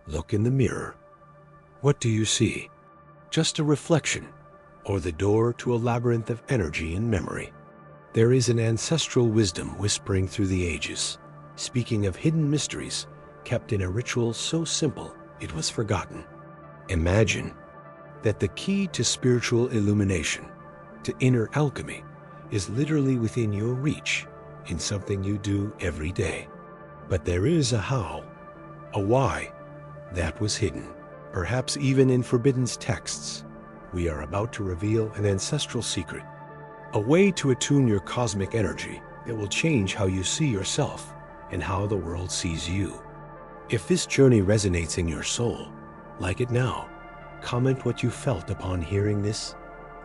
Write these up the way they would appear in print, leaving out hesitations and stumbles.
Look in the mirror. What do you see? Just a reflection, or the door to a labyrinth of energy and memory? There is an ancestral wisdom whispering through the ages, speaking of hidden mysteries kept in a ritual so simple it was forgotten. Imagine that the key to spiritual illumination, to inner alchemy, is literally within your reach in something you do every day. But there is a how, a why, that was hidden, perhaps even in forbidden texts. We are about to reveal an ancestral secret, a way to attune your cosmic energy that will change how you see yourself and how the world sees you. If this journey resonates in your soul, like it now. Comment what you felt upon hearing this,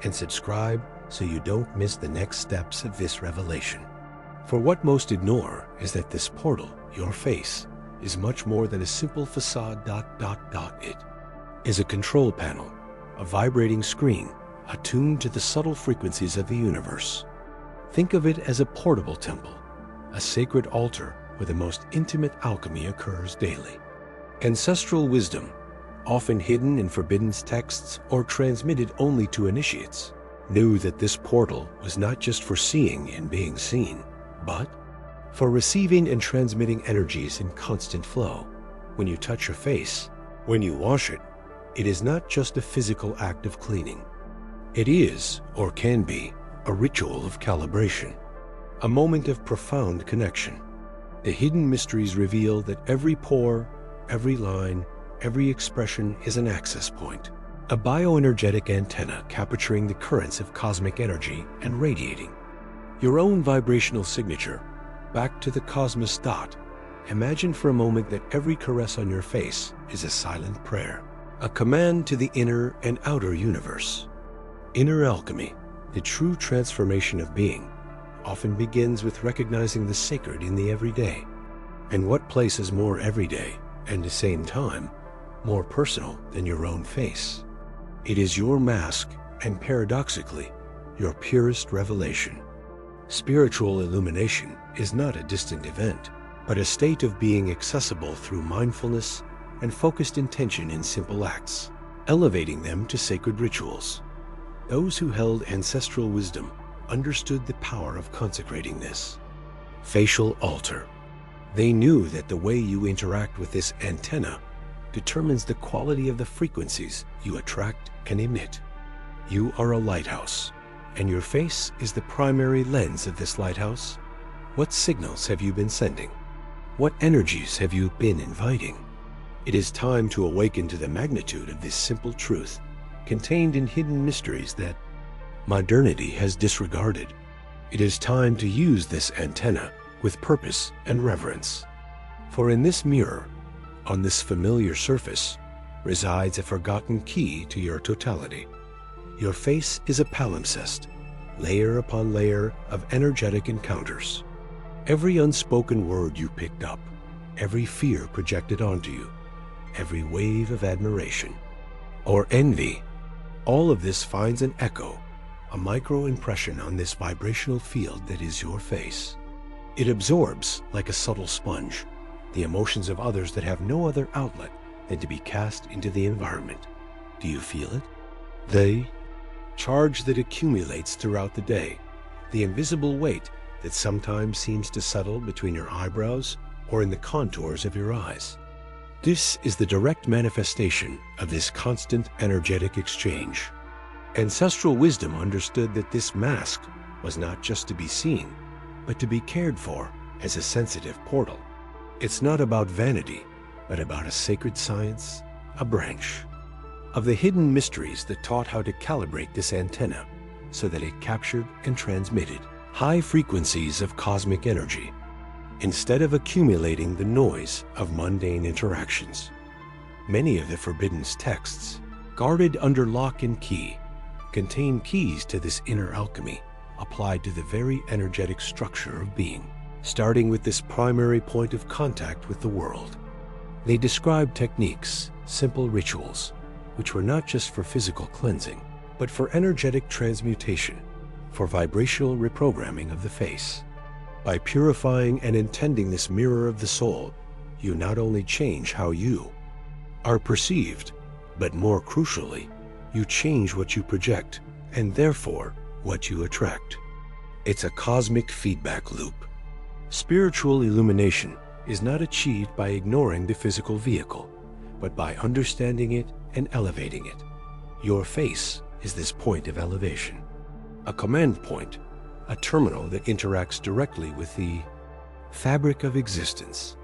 and subscribe so you don't miss the next steps of this revelation. For what most ignore is that this portal, your face, is much more than a simple facade. It is a control panel, a vibrating screen attuned to the subtle frequencies of the universe. Think of it as a portable temple, a sacred altar where the most intimate alchemy occurs daily. Ancestral wisdom, often hidden in forbidden texts or transmitted only to initiates, knew that this portal was not just for seeing and being seen, but for receiving and transmitting energies in constant flow. When you touch your face, when you wash it, it is not just a physical act of cleaning. It is, or can be, a ritual of calibration, a moment of profound connection. The hidden mysteries reveal that every pore, every line, every expression is an access point, a bioenergetic antenna capturing the currents of cosmic energy and radiating your own vibrational signature back to the cosmos. Imagine for a moment that every caress on your face is a silent prayer, a command to the inner and outer universe. Inner alchemy, the true transformation of being, often begins with recognizing the sacred in the everyday. And what place is more everyday, and at the same time, more personal than your own face? It is your mask, and paradoxically, your purest revelation. Spiritual illumination is not a distant event, but a state of being accessible through mindfulness and focused intention in simple acts, elevating them to sacred rituals. Those who held ancestral wisdom understood the power of consecrating this facial altar. They knew that the way you interact with this antenna determines the quality of the frequencies you attract and emit. You are a lighthouse, and your face is the primary lens of this lighthouse. What signals have you been sending? What energies have you been inviting? It is time to awaken to the magnitude of this simple truth contained in hidden mysteries that modernity has disregarded. It is time to use this antenna with purpose and reverence. For in this mirror, on this familiar surface, resides a forgotten key to your totality. Your face is a palimpsest, layer upon layer of energetic encounters. Every unspoken word you picked up, every fear projected onto you, every wave of admiration or envy, all of this finds an echo, a micro-impression on this vibrational field that is your face. It absorbs, like a subtle sponge, the emotions of others that have no other outlet than to be cast into the environment. Do you feel it? The charge that accumulates throughout the day, the invisible weight that sometimes seems to settle between your eyebrows or in the contours of your eyes. This is the direct manifestation of this constant energetic exchange. Ancestral wisdom understood that this mask was not just to be seen, but to be cared for as a sensitive portal. It's not about vanity, but about a sacred science, a branch of the hidden mysteries that taught how to calibrate this antenna so that it captured and transmitted high frequencies of cosmic energy instead of accumulating the noise of mundane interactions. Many of the forbidden texts, guarded under lock and key, contain keys to this inner alchemy applied to the very energetic structure of being, starting with this primary point of contact with the world. They describe techniques, simple rituals, which were not just for physical cleansing, but for energetic transmutation, for vibrational reprogramming of the face. By purifying and intending this mirror of the soul, you not only change how you, are perceived, but more crucially, you change what you project and therefore what you attract. It's a cosmic feedback loop. Spiritual illumination is not achieved by ignoring the physical vehicle, but by understanding it and elevating it. Your face is this point of elevation, a command point, a terminal that interacts directly with the fabric of existence.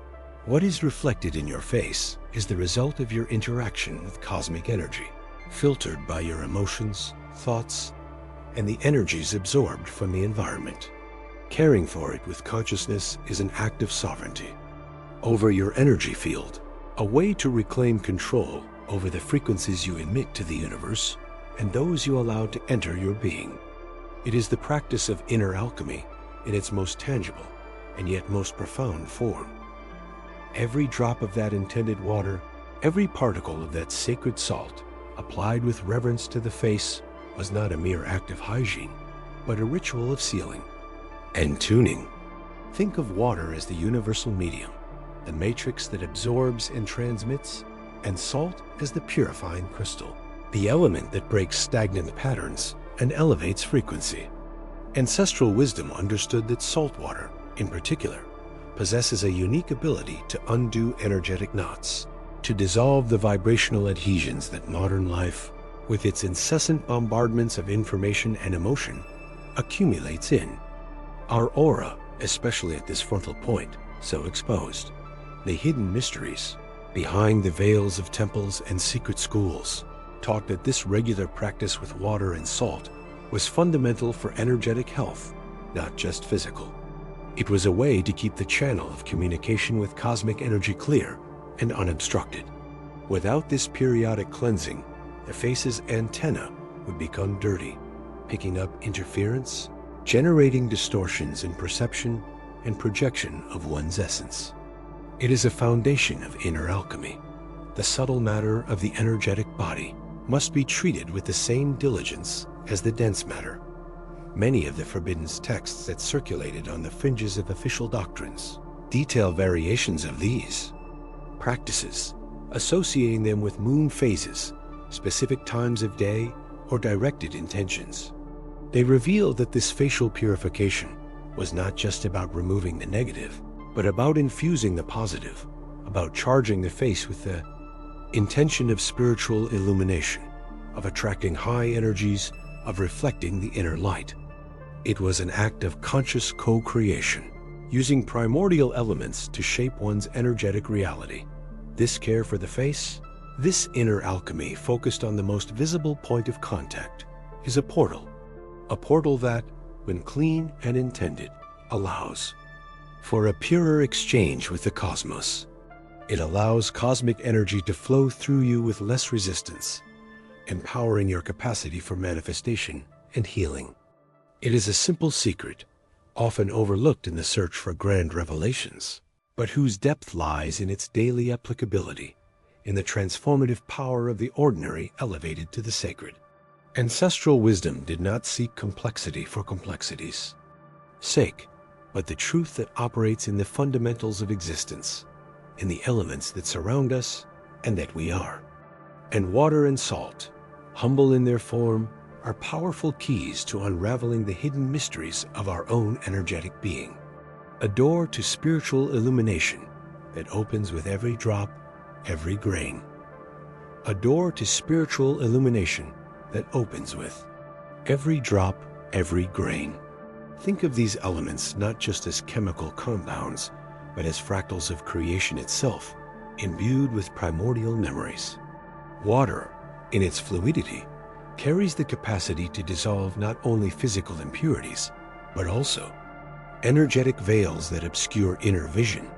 What is reflected in your face is the result of your interaction with cosmic energy, filtered by your emotions, thoughts, and the energies absorbed from the environment. Caring for it with consciousness is an act of sovereignty over your energy field, a way to reclaim control over the frequencies you emit to the universe and those you allow to enter your being. It is the practice of inner alchemy in its most tangible and yet most profound form. Every drop of that intended water, every particle of that sacred salt, applied with reverence to the face, was not a mere act of hygiene, but a ritual of sealing and tuning. Think of water as the universal medium, the matrix that absorbs and transmits, and salt as the purifying crystal, the element that breaks stagnant patterns and elevates frequency. Ancestral wisdom understood that salt water, in particular, possesses a unique ability to undo energetic knots, to dissolve the vibrational adhesions that modern life, with its incessant bombardments of information and emotion, accumulates in. Our aura, especially at this frontal point, so exposed, the hidden mysteries behind the veils of temples and secret schools, taught that this regular practice with water and salt was fundamental for energetic health, not just physical. It was a way to keep the channel of communication with cosmic energy clear and unobstructed. Without this periodic cleansing, the face's antenna would become dirty, picking up interference, generating distortions in perception and projection of one's essence. It is a foundation of inner alchemy. The subtle matter of the energetic body must be treated with the same diligence as the dense matter. Many of the forbidden texts that circulated on the fringes of official doctrines detail variations of these practices, associating them with moon phases, specific times of day, or directed intentions. They reveal that this facial purification was not just about removing the negative, but about infusing the positive, about charging the face with the intention of spiritual illumination, of attracting high energies, of reflecting the inner light. It was an act of conscious co-creation, using primordial elements to shape one's energetic reality. This care for the face, this inner alchemy focused on the most visible point of contact, is a portal that, when clean and intended, allows for a purer exchange with the cosmos. It allows cosmic energy to flow through you with less resistance, empowering your capacity for manifestation and healing. It is a simple secret, often overlooked in the search for grand revelations, but whose depth lies in its daily applicability, in the transformative power of the ordinary elevated to the sacred. Ancestral wisdom did not seek complexity for complexity's sake, but the truth that operates in the fundamentals of existence, in the elements that surround us and that we are. And water and salt, humble in their form, are powerful keys to unraveling the hidden mysteries of our own energetic being. A door to spiritual illumination that opens with every drop, every grain. A door to spiritual illumination that opens with every drop, every grain. Think of these elements not just as chemical compounds, but as fractals of creation itself, imbued with primordial memories. Water, in its fluidity, carries the capacity to dissolve not only physical impurities, but also energetic veils that obscure inner vision.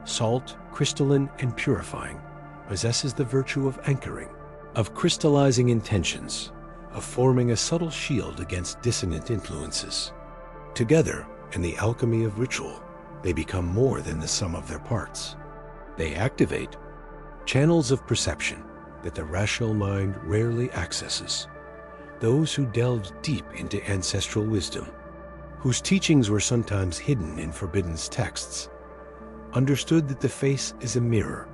Salt, crystalline and purifying, possesses the virtue of anchoring, of crystallizing intentions, of forming a subtle shield against dissonant influences. Together, in the alchemy of ritual, they become more than the sum of their parts. They activate channels of perception that the rational mind rarely accesses. Those who delved deep into ancestral wisdom, whose teachings were sometimes hidden in forbidden texts, understood that the face is a mirror,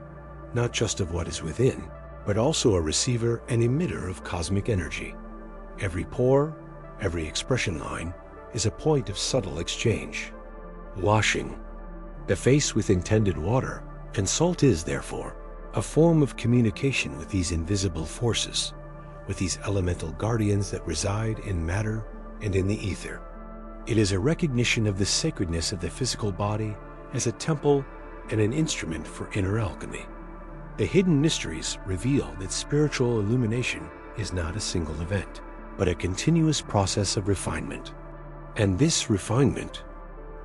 not just of what is within, but also a receiver and emitter of cosmic energy. Every pore, every expression line is a point of subtle exchange. Washing the face with intended water and salt is, therefore, a form of communication with these invisible forces, with these elemental guardians that reside in matter and in the ether. It is a recognition of the sacredness of the physical body as a temple and an instrument for inner alchemy. The hidden mysteries reveal that spiritual illumination is not a single event, but a continuous process of refinement. And this refinement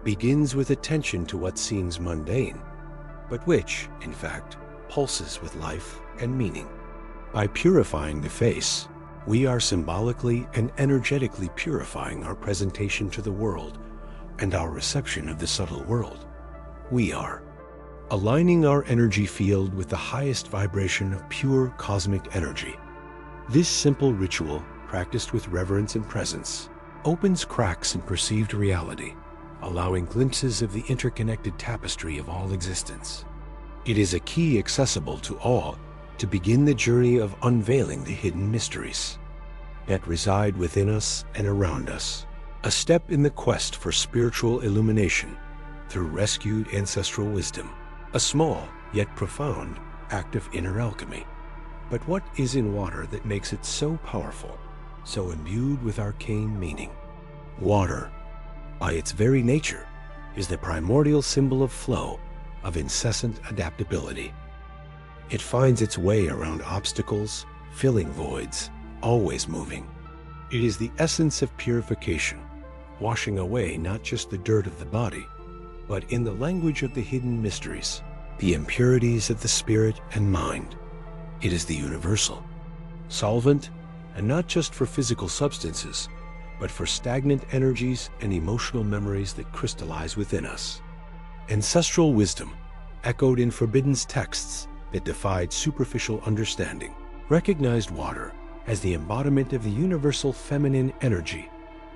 begins with attention to what seems mundane, but which, in fact, pulses with life and meaning. By purifying the face, we are symbolically and energetically purifying our presentation to the world and our reception of the subtle world. We are aligning our energy field with the highest vibration of pure cosmic energy. This simple ritual, practiced with reverence and presence, opens cracks in perceived reality, allowing glimpses of the interconnected tapestry of all existence. It is a key accessible to all to begin the journey of unveiling the hidden mysteries that reside within us and around us, a step in the quest for spiritual illumination through rescued ancestral wisdom, a small yet profound act of inner alchemy. But what is in water that makes it so powerful, so imbued with arcane meaning? Water, by its very nature, is the primordial symbol of flow, of incessant adaptability. It finds its way around obstacles, filling voids, always moving. It is the essence of purification, washing away not just the dirt of the body, but in the language of the hidden mysteries, the impurities of the spirit and mind. It is the universal solvent, and not just for physical substances, but for stagnant energies and emotional memories that crystallize within us. Ancestral wisdom, echoed in forbidden texts that defied superficial understanding, recognized water as the embodiment of the universal feminine energy,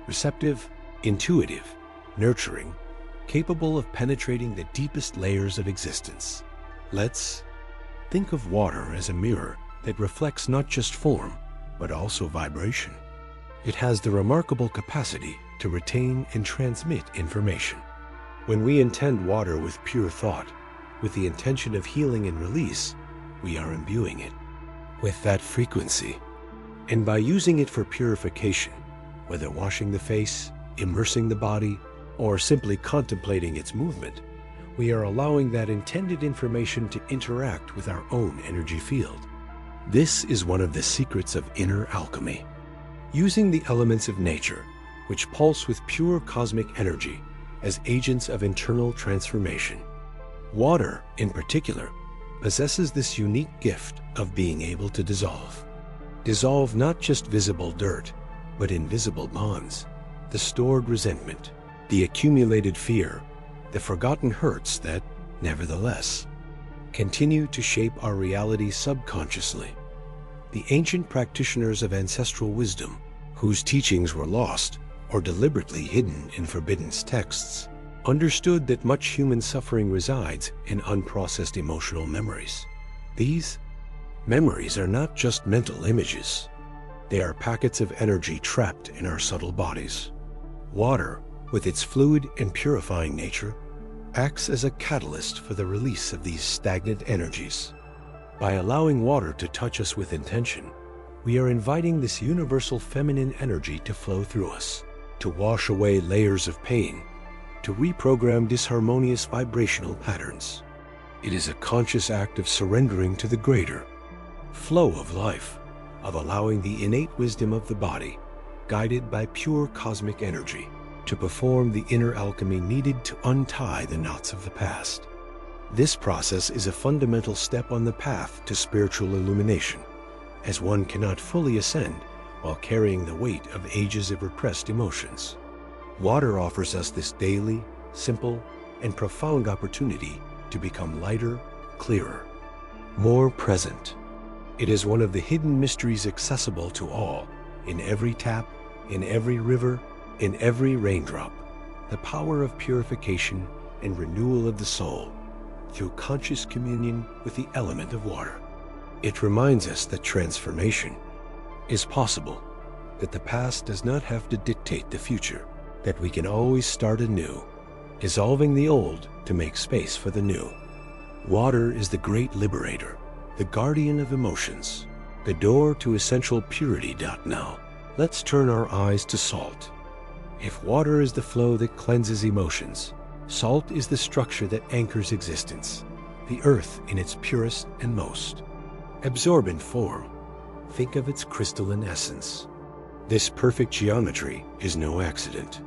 receptive, intuitive, nurturing, capable of penetrating the deepest layers of existence. Let's think of water as a mirror that reflects not just form, but also vibration. It has the remarkable capacity to retain and transmit information. When we intend water with pure thought, with the intention of healing and release, we are imbuing it with that frequency. And by using it for purification, whether washing the face, immersing the body, or simply contemplating its movement, we are allowing that intended information to interact with our own energy field. This is one of the secrets of inner alchemy. Using the elements of nature, which pulse with pure cosmic energy, as agents of internal transformation. Water, in particular, possesses this unique gift of being able to dissolve. Dissolve not just visible dirt, but invisible bonds, the stored resentment, the accumulated fear, the forgotten hurts that, nevertheless, continue to shape our reality subconsciously. The ancient practitioners of ancestral wisdom, whose teachings were lost or deliberately hidden in forbidden texts, understood that much human suffering resides in unprocessed emotional memories. These memories are not just mental images. They are packets of energy trapped in our subtle bodies. Water, with its fluid and purifying nature, acts as a catalyst for the release of these stagnant energies. By allowing water to touch us with intention, we are inviting this universal feminine energy to flow through us, to wash away layers of pain, to reprogram disharmonious vibrational patterns. It is a conscious act of surrendering to the greater flow of life, of allowing the innate wisdom of the body, guided by pure cosmic energy, to perform the inner alchemy needed to untie the knots of the past. This process is a fundamental step on the path to spiritual illumination, as one cannot fully ascend while carrying the weight of ages of repressed emotions. Water offers us this daily, simple, and profound opportunity to become lighter, clearer, more present. It is one of the hidden mysteries accessible to all, in every tap, in every river, in every raindrop. The power of purification and renewal of the soul, through conscious communion with the element of water. It reminds us that transformation is possible, that the past does not have to dictate the future, that we can always start anew, dissolving the old to make space for the new. Water is the great liberator, the guardian of emotions, the door to essential purity. Now, let's turn our eyes to salt. If water is the flow that cleanses emotions, salt is the structure that anchors existence, the earth in its purest and most absorbent form. Think of its crystalline essence. This perfect geometry is no accident.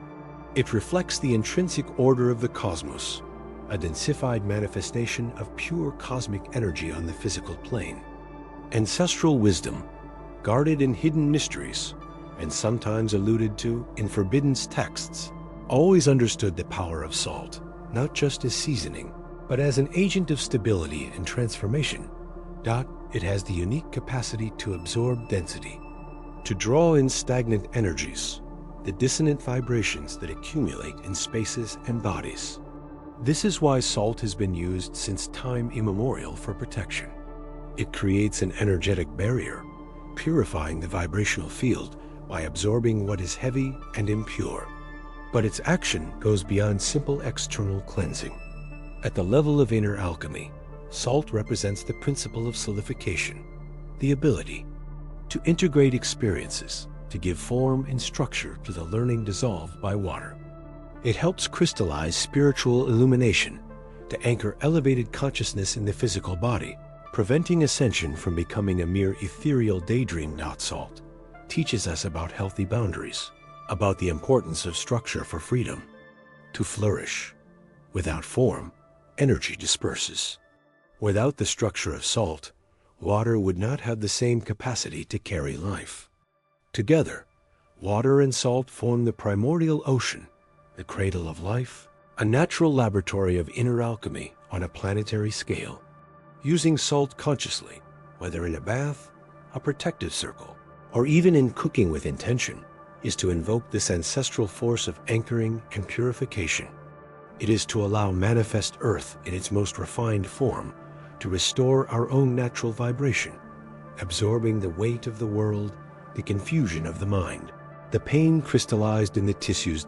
It reflects the intrinsic order of the cosmos, a densified manifestation of pure cosmic energy on the physical plane. Ancestral wisdom, guarded in hidden mysteries, and sometimes alluded to in forbidden texts, always understood the power of salt, not just as seasoning, but as an agent of stability and transformation. It has the unique capacity to absorb density, to draw in stagnant energies, the dissonant vibrations that accumulate in spaces and bodies. This is why salt has been used since time immemorial for protection. It creates an energetic barrier, purifying the vibrational field by absorbing what is heavy and impure. But its action goes beyond simple external cleansing. At the level of inner alchemy, salt represents the principle of solidification, the ability to integrate experiences, to give form and structure to the learning dissolved by water. It helps crystallize spiritual illumination, to anchor elevated consciousness in the physical body, preventing ascension from becoming a mere ethereal daydream. Salt teaches us about healthy boundaries, about the importance of structure for freedom to flourish. Without form, energy disperses. Without the structure of salt, water would not have the same capacity to carry life. Together, water and salt form the primordial ocean, the cradle of life, a natural laboratory of inner alchemy on a planetary scale. Using salt consciously, whether in a bath, a protective circle, or even in cooking with intention, is to invoke this ancestral force of anchoring and purification. It is to allow manifest earth in its most refined form to restore our own natural vibration, absorbing the weight of the world, the confusion of the mind, the pain crystallized in the tissues.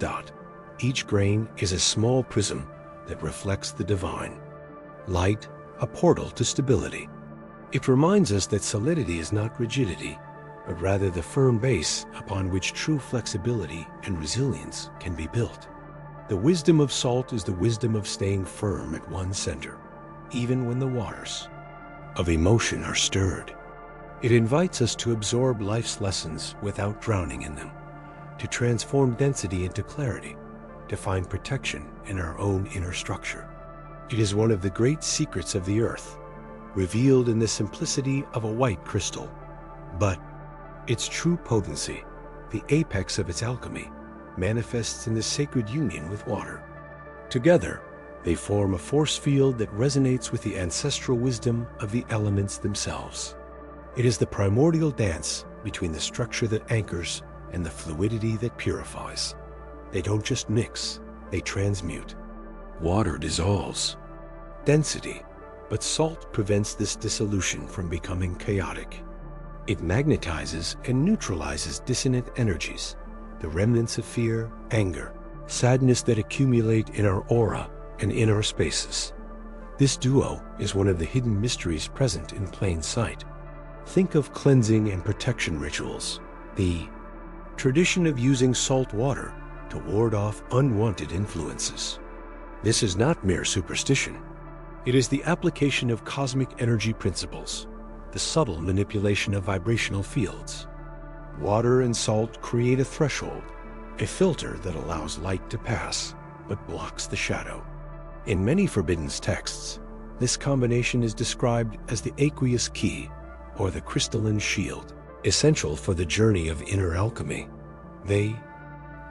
Each grain is a small prism that reflects the divine. Light, a portal to stability. It reminds us that solidity is not rigidity, but rather the firm base upon which true flexibility and resilience can be built. The wisdom of salt is the wisdom of staying firm at one center, even when the waters of emotion are stirred. It invites us to absorb life's lessons without drowning in them, to transform density into clarity, to find protection in our own inner structure. It is one of the great secrets of the earth, revealed in the simplicity of a white crystal. But its true potency, the apex of its alchemy, manifests in the sacred union with water. Together, they form a force field that resonates with the ancestral wisdom of the elements themselves. It is the primordial dance between the structure that anchors and the fluidity that purifies. They don't just mix, they transmute. Water dissolves density, but salt prevents this dissolution from becoming chaotic. It magnetizes and neutralizes dissonant energies, the remnants of fear, anger, sadness that accumulate in our aura and in our spaces. This duo is one of the hidden mysteries present in plain sight. Think of cleansing and protection rituals, the tradition of using salt water to ward off unwanted influences. This is not mere superstition. It is the application of cosmic energy principles, the subtle manipulation of vibrational fields. Water and salt create a threshold, a filter that allows light to pass, but blocks the shadow. In many forbidden texts, this combination is described as the aqueous key, or the crystalline shield, essential for the journey of inner alchemy. They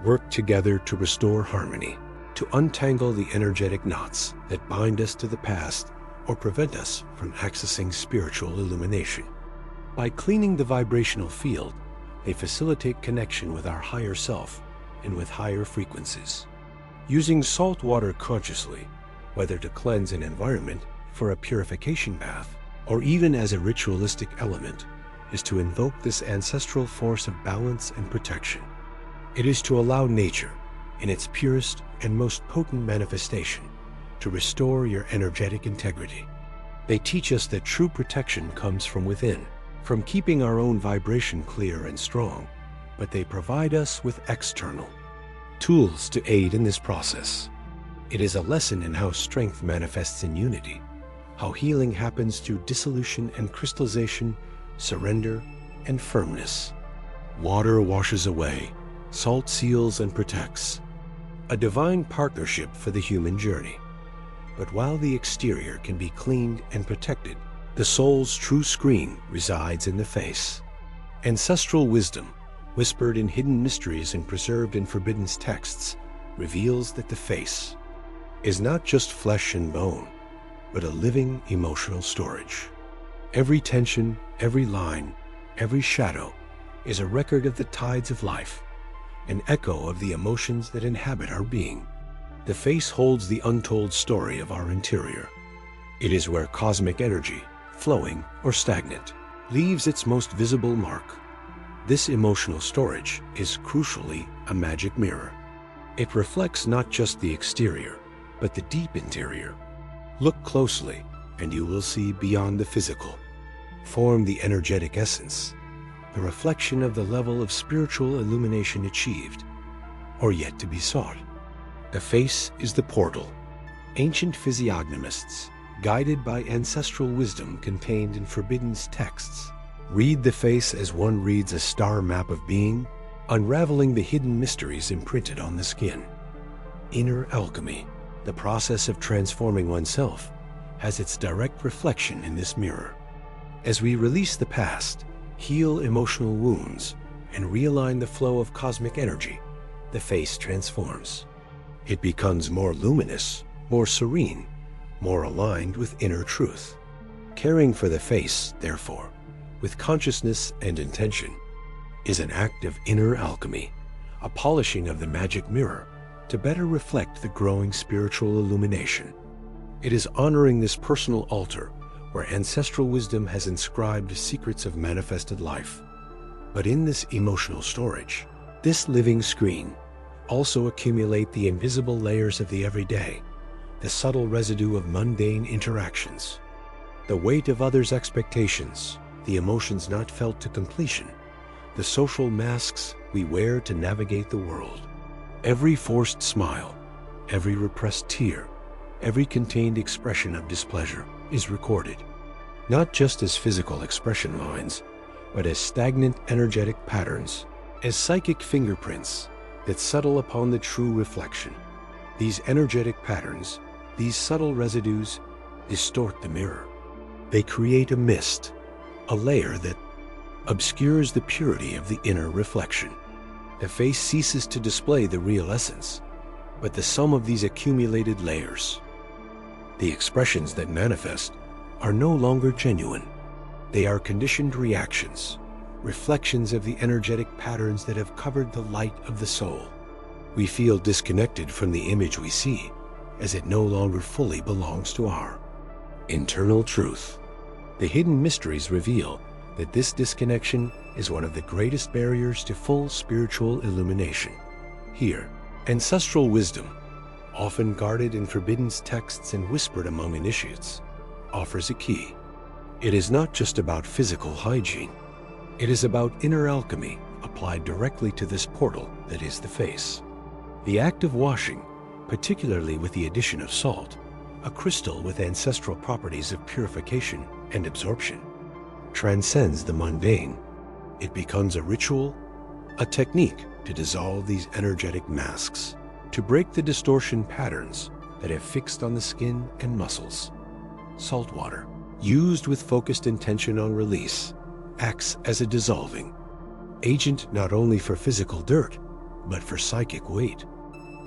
work together to restore harmony, to untangle the energetic knots that bind us to the past or prevent us from accessing spiritual illumination. By cleaning the vibrational field, they facilitate connection with our higher self and with higher frequencies. Using salt water consciously, whether to cleanse an environment for a purification bath, or even as a ritualistic element, is to invoke this ancestral force of balance and protection. It is to allow nature, in its purest and most potent manifestation, to restore your energetic integrity. They teach us that true protection comes from within, from keeping our own vibration clear and strong, but they provide us with external tools to aid in this process. It is a lesson in how strength manifests in unity, how healing happens through dissolution and crystallization, surrender and firmness. Water washes away, salt seals and protects. A divine partnership for the human journey. But while the exterior can be cleaned and protected, the soul's true screen resides in the face. Ancestral wisdom, whispered in hidden mysteries and preserved in forbidden texts, reveals that the face is not just flesh and bone, but a living emotional storage. Every tension, every line, every shadow is a record of the tides of life, an echo of the emotions that inhabit our being. The face holds the untold story of our interior. It is where cosmic energy, flowing or stagnant, leaves its most visible mark. This emotional storage is crucially a magic mirror. It reflects not just the exterior, but the deep interior. Look closely, and you will see beyond the physical. Form the energetic essence, the reflection of the level of spiritual illumination achieved, or yet to be sought. The face is the portal. Ancient physiognomists, guided by ancestral wisdom contained in forbidden texts, read the face as one reads a star map of being, unraveling the hidden mysteries imprinted on the skin. Inner alchemy, the process of transforming oneself, has its direct reflection in this mirror. As we release the past, heal emotional wounds, and realign the flow of cosmic energy, the face transforms. It becomes more luminous, more serene, more aligned with inner truth. Caring for the face, therefore, with consciousness and intention, is an act of inner alchemy, a polishing of the magic mirror to better reflect the growing spiritual illumination. It is honoring this personal altar where ancestral wisdom has inscribed secrets of manifested life. But in this emotional storage, this living screen, also accumulate the invisible layers of the everyday, the subtle residue of mundane interactions, the weight of others' expectations, the emotions not felt to completion, the social masks we wear to navigate the world. Every forced smile, every repressed tear, every contained expression of displeasure is recorded, not just as physical expression lines, but as stagnant energetic patterns, as psychic fingerprints that settle upon the true reflection. These energetic patterns, these subtle residues, distort the mirror. They create a mist, a layer that obscures the purity of the inner reflection. The face ceases to display the real essence, but the sum of these accumulated layers. The expressions that manifest are no longer genuine. They are conditioned reactions, reflections of the energetic patterns that have covered the light of the soul. We feel disconnected from the image we see, as it no longer fully belongs to our internal truth. The hidden mysteries reveal that this disconnection is one of the greatest barriers to full spiritual illumination. Here, ancestral wisdom, often guarded in forbidden texts and whispered among initiates, offers a key. It is not just about physical hygiene. It is about inner alchemy applied directly to this portal that is the face. The act of washing, particularly with the addition of salt, a crystal with ancestral properties of purification and absorption, transcends the mundane. It becomes a ritual, a technique to dissolve these energetic masks, to break the distortion patterns that have fixed on the skin and muscles. Salt water, used with focused intention on release, acts as a dissolving agent not only for physical dirt, but for psychic weight.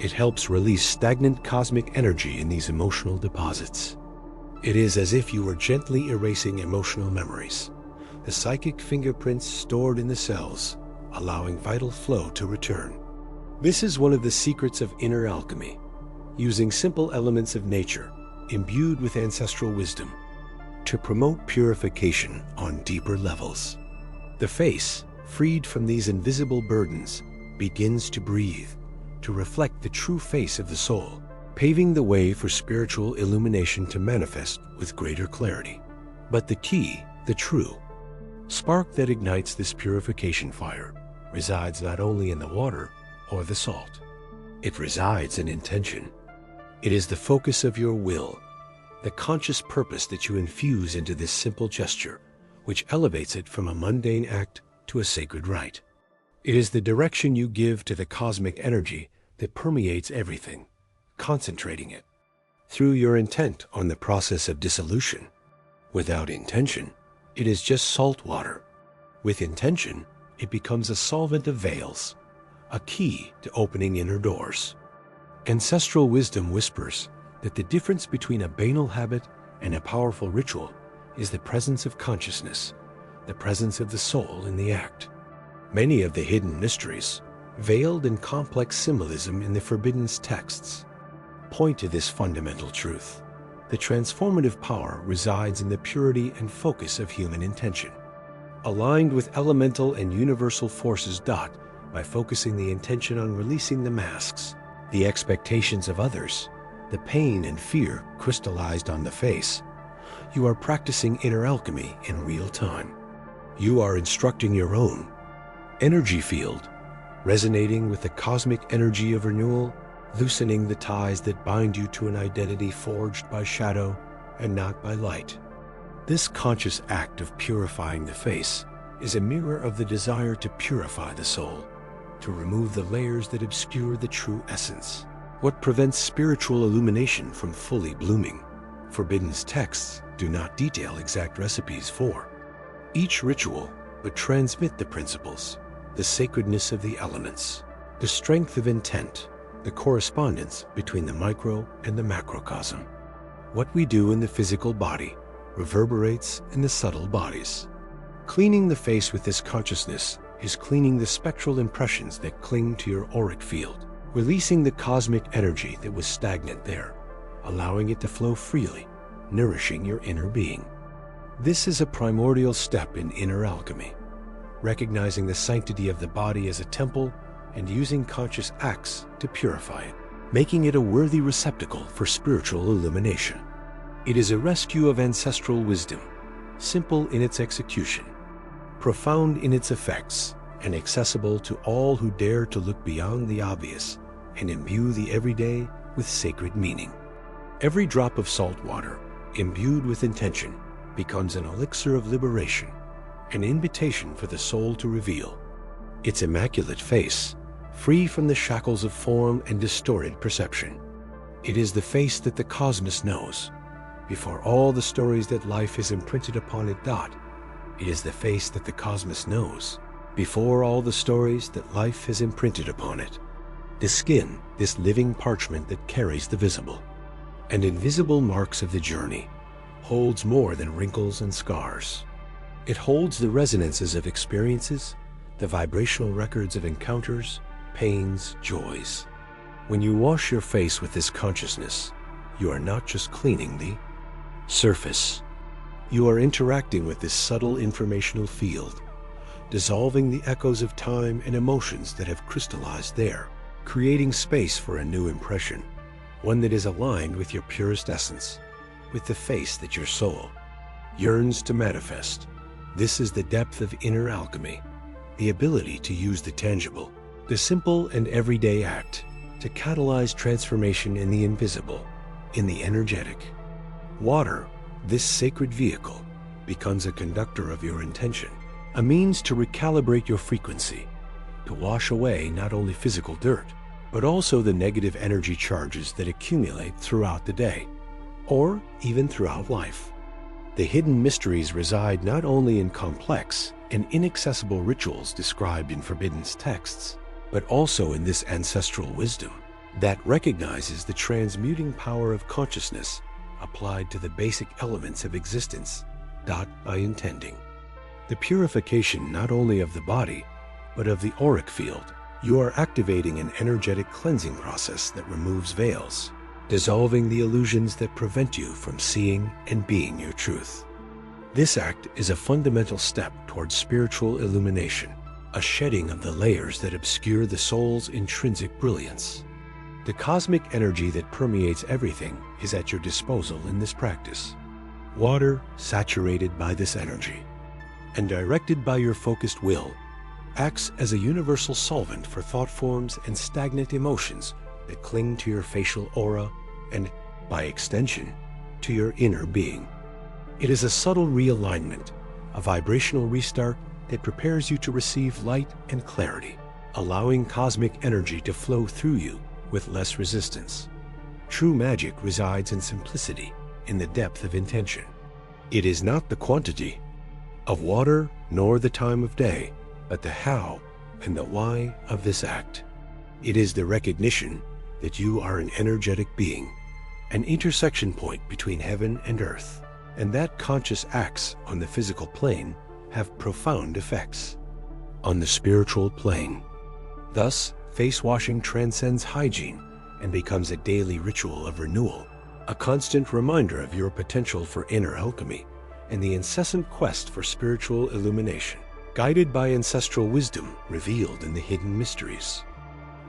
It helps release stagnant cosmic energy in these emotional deposits. It is as if you were gently erasing emotional memories, the psychic fingerprints stored in the cells, allowing vital flow to return. This is one of the secrets of inner alchemy, using simple elements of nature, imbued with ancestral wisdom, to promote purification on deeper levels. The face, freed from these invisible burdens, begins to breathe, to reflect the true face of the soul, paving the way for spiritual illumination to manifest with greater clarity. But the key, the true spark that ignites this purification fire, resides not only in the water or the salt. It resides in intention. It is the focus of your will, the conscious purpose that you infuse into this simple gesture, which elevates it from a mundane act to a sacred rite. It is the direction you give to the cosmic energy that permeates everything, concentrating it through your intent on the process of dissolution. Without intention, it is just salt water. With intention, it becomes a solvent of veils, a key to opening inner doors. Ancestral wisdom whispers that the difference between a banal habit and a powerful ritual is the presence of consciousness, the presence of the soul in the act. Many of the hidden mysteries, veiled in complex symbolism in the forbidden texts, point to this fundamental truth. The transformative power resides in the purity and focus of human intention. Aligned with elemental and universal forces, by focusing the intention on releasing the masks, the expectations of others, the pain and fear crystallized on the face, you are practicing inner alchemy in real time. You are instructing your own energy field, resonating with the cosmic energy of renewal, loosening the ties that bind you to an identity forged by shadow and not by light. This conscious act of purifying the face is a mirror of the desire to purify the soul, to remove the layers that obscure the true essence. What prevents spiritual illumination from fully blooming? Forbidden texts do not detail exact recipes for each ritual, but transmit the principles, the sacredness of the elements, the strength of intent, the correspondence between the micro and the macrocosm. What we do in the physical body reverberates in the subtle bodies. Cleaning the face with this consciousness is cleaning the spectral impressions that cling to your auric field, releasing the cosmic energy that was stagnant there, allowing it to flow freely, nourishing your inner being. This is a primordial step in inner alchemy, recognizing the sanctity of the body as a temple and using conscious acts to purify it, making it a worthy receptacle for spiritual illumination. It is a rescue of ancestral wisdom, simple in its execution, profound in its effects, and accessible to all who dare to look beyond the obvious and imbue the everyday with sacred meaning. Every drop of salt water, imbued with intention, becomes an elixir of liberation, an invitation for the soul to reveal its immaculate face, free from the shackles of form and distorted perception. It is the face that the cosmos knows. Before all the stories that life has imprinted upon it. It is the face that the cosmos knows. Before all the stories that life has imprinted upon it. The skin, this living parchment that carries the visible and invisible marks of the journey, holds more than wrinkles and scars. It holds the resonances of experiences, the vibrational records of encounters, pains, joys. When you wash your face with this consciousness, you are not just cleaning the surface. You are interacting with this subtle informational field, dissolving the echoes of time and emotions that have crystallized there, creating space for a new impression, one that is aligned with your purest essence, with the face that your soul yearns to manifest. This is the depth of inner alchemy, the ability to use the tangible, the simple and everyday act, to catalyze transformation in the invisible, in the energetic. Water, this sacred vehicle, becomes a conductor of your intention, a means to recalibrate your frequency, to wash away not only physical dirt, but also the negative energy charges that accumulate throughout the day, or even throughout life. The hidden mysteries reside not only in complex and inaccessible rituals described in forbidden texts, but also in this ancestral wisdom that recognizes the transmuting power of consciousness applied to the basic elements of existence. By intending the purification not only of the body, but of the auric field, you are activating an energetic cleansing process that removes veils, dissolving the illusions that prevent you from seeing and being your truth. This act is a fundamental step towards spiritual illumination, a shedding of the layers that obscure the soul's intrinsic brilliance. The cosmic energy that permeates everything is at your disposal in this practice. Water saturated by this energy and directed by your focused will acts as a universal solvent for thought forms and stagnant emotions that cling to your facial aura and, by extension, to your inner being. It is a subtle realignment, a vibrational restart that prepares you to receive light and clarity, allowing cosmic energy to flow through you with less resistance. True magic resides in simplicity, in the depth of intention. It is not the quantity of water nor the time of day, but the how and the why of this act. It is the recognition that you are an energetic being, an intersection point between heaven and earth, and that conscious acts on the physical plane have profound effects on the spiritual plane. Thus, face washing transcends hygiene and becomes a daily ritual of renewal, a constant reminder of your potential for inner alchemy and the incessant quest for spiritual illumination, guided by ancestral wisdom revealed in the hidden mysteries.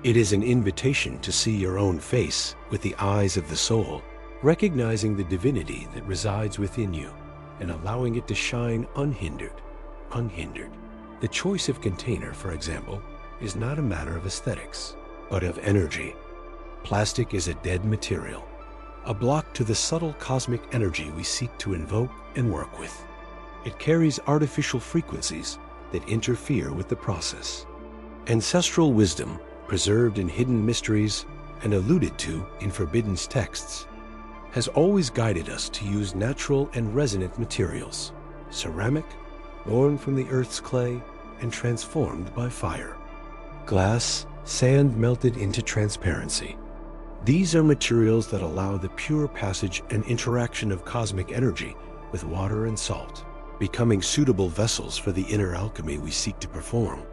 It is an invitation to see your own face with the eyes of the soul, recognizing the divinity that resides within you and allowing it to shine unhindered. The choice of container, for example, is not a matter of aesthetics, but of energy. Plastic is a dead material, a block to the subtle cosmic energy we seek to invoke and work with. It carries artificial frequencies that interfere with the process. Ancestral wisdom, preserved in hidden mysteries and alluded to in forbidden texts, has always guided us to use natural and resonant materials, ceramic, born from the earth's clay and transformed by fire, glass, sand melted into transparency. These are materials that allow the pure passage and interaction of cosmic energy with water and salt, becoming suitable vessels for the inner alchemy we seek to perform.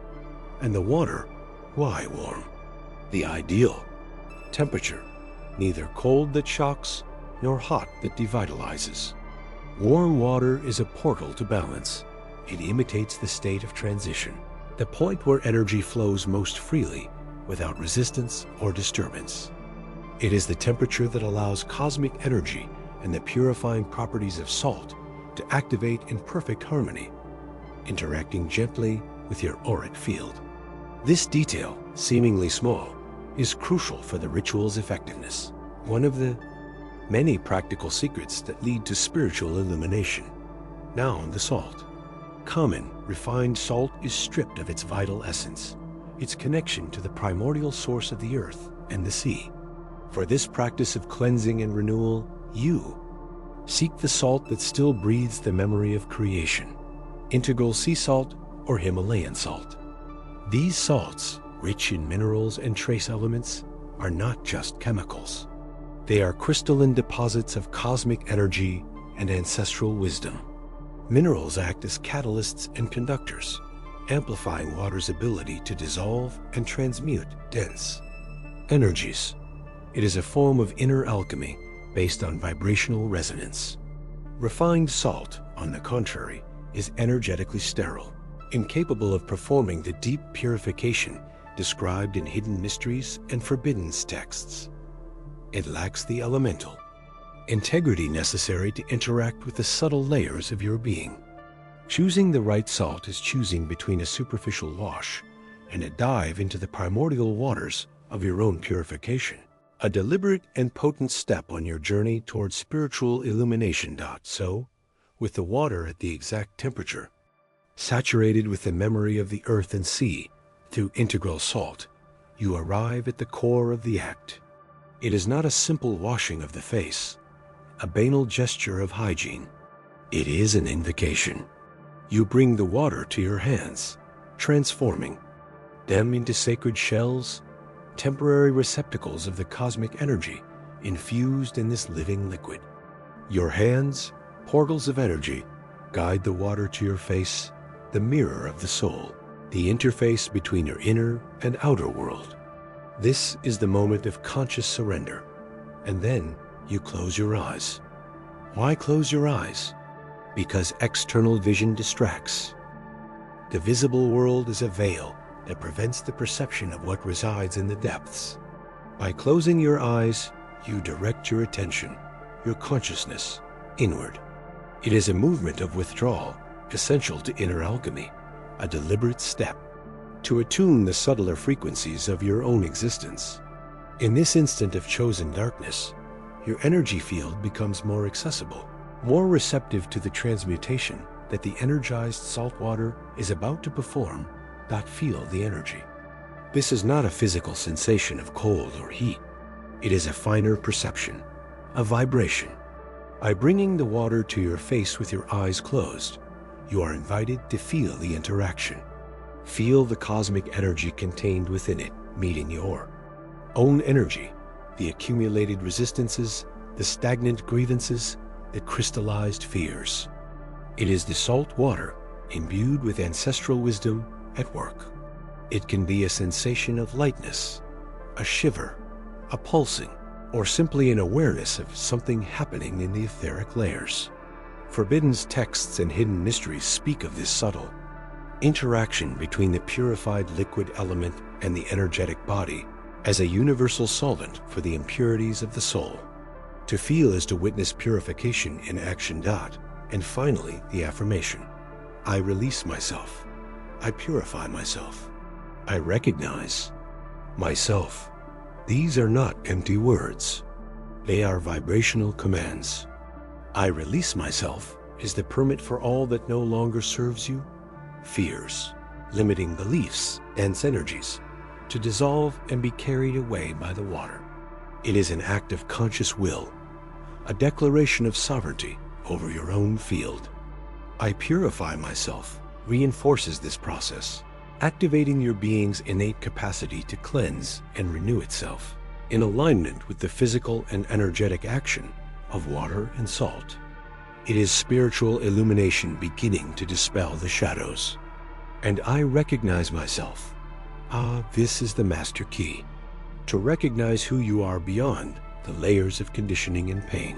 And the water, why warm? The ideal temperature, neither cold that shocks nor hot that devitalizes. Warm water is a portal to balance. It imitates the state of transition, the point where energy flows most freely without resistance or disturbance. It is the temperature that allows cosmic energy and the purifying properties of salt to activate in perfect harmony, interacting gently with your auric field. This detail, seemingly small, is crucial for the ritual's effectiveness, one of the many practical secrets that lead to spiritual illumination. Now, the salt. Common, refined salt is stripped of its vital essence, its connection to the primordial source of the earth and the sea. For this practice of cleansing and renewal, you seek the salt that still breathes the memory of creation, integral sea salt or Himalayan salt. These salts, rich in minerals and trace elements, are not just chemicals. They are crystalline deposits of cosmic energy and ancestral wisdom. Minerals act as catalysts and conductors, amplifying water's ability to dissolve and transmute dense energies. It is a form of inner alchemy based on vibrational resonance. Refined salt, on the contrary, is energetically sterile, incapable of performing the deep purification described in hidden mysteries and forbidden texts. It lacks the elemental integrity necessary to interact with the subtle layers of your being. Choosing the right salt is choosing between a superficial wash and a dive into the primordial waters of your own purification, a deliberate and potent step on your journey towards spiritual illumination. So, with the water at the exact temperature, saturated with the memory of the earth and sea through integral salt, you arrive at the core of the act. It is not a simple washing of the face, a banal gesture of hygiene. It is an invocation. You bring the water to your hands, transforming them into sacred shells, temporary receptacles of the cosmic energy infused in this living liquid. Your hands, portals of energy, guide the water to your face, the mirror of the soul, the interface between your inner and outer world. This is the moment of conscious surrender, and then you close your eyes. Why close your eyes? Because external vision distracts. The visible world is a veil that prevents the perception of what resides in the depths. By closing your eyes, you direct your attention, your consciousness, inward. It is a movement of withdrawal, essential to inner alchemy, a deliberate step to attune the subtler frequencies of your own existence. In this instant of chosen darkness, your energy field becomes more accessible, more receptive to the transmutation that the energized salt water is about to perform. Feel the energy. This is not a physical sensation of cold or heat. It is a finer perception, a vibration. By bringing the water to your face with your eyes closed, you are invited to feel the interaction. Feel the cosmic energy contained within it meeting your own energy, the accumulated resistances, the stagnant grievances, the crystallized fears. It is the salt water, imbued with ancestral wisdom, at work. It can be a sensation of lightness, a shiver, a pulsing, or simply an awareness of something happening in the etheric layers. Forbidden's texts and hidden mysteries speak of this subtle interaction between the purified liquid element and the energetic body as a universal solvent for the impurities of the soul. To feel is to witness purification in action. And finally, the affirmation. I release myself. I purify myself. I recognize myself. These are not empty words. They are vibrational commands. I release myself is the permit for all that no longer serves you, fears, limiting beliefs, dense energies, to dissolve and be carried away by the water. It is an act of conscious will, a declaration of sovereignty over your own field. I purify myself reinforces this process, activating your being's innate capacity to cleanse and renew itself, in alignment with the physical and energetic action of water and salt. It is spiritual illumination beginning to dispel the shadows. And I recognize myself. This is the master key, to recognize who you are beyond the layers of conditioning and pain.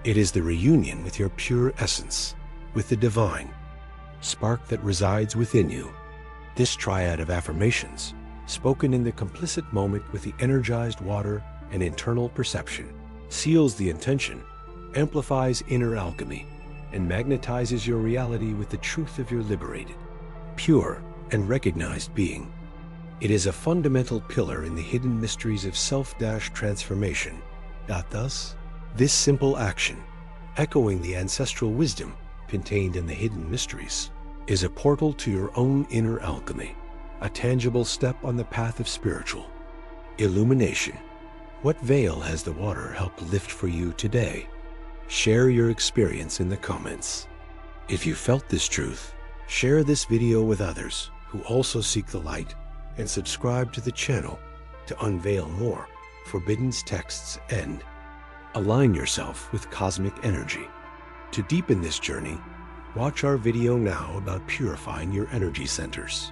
It is the reunion with your pure essence, with the divine spark that resides within you. This triad of affirmations, spoken in the complicit moment with the energized water and internal perception, seals the intention, amplifies inner alchemy, and magnetizes your reality with the truth of your liberated, pure, and recognized being. It is a fundamental pillar in the hidden mysteries of self-transformation. Thus, this simple action, echoing the ancestral wisdom contained in the hidden mysteries, is a portal to your own inner alchemy, a tangible step on the path of spiritual illumination. What veil has the water helped lift for you today? Share your experience in the comments. If you felt this truth, share this video with others who also seek the light, and subscribe to the channel to unveil more Forbidden's texts and align yourself with cosmic energy. To deepen this journey, watch our video now about purifying your energy centers.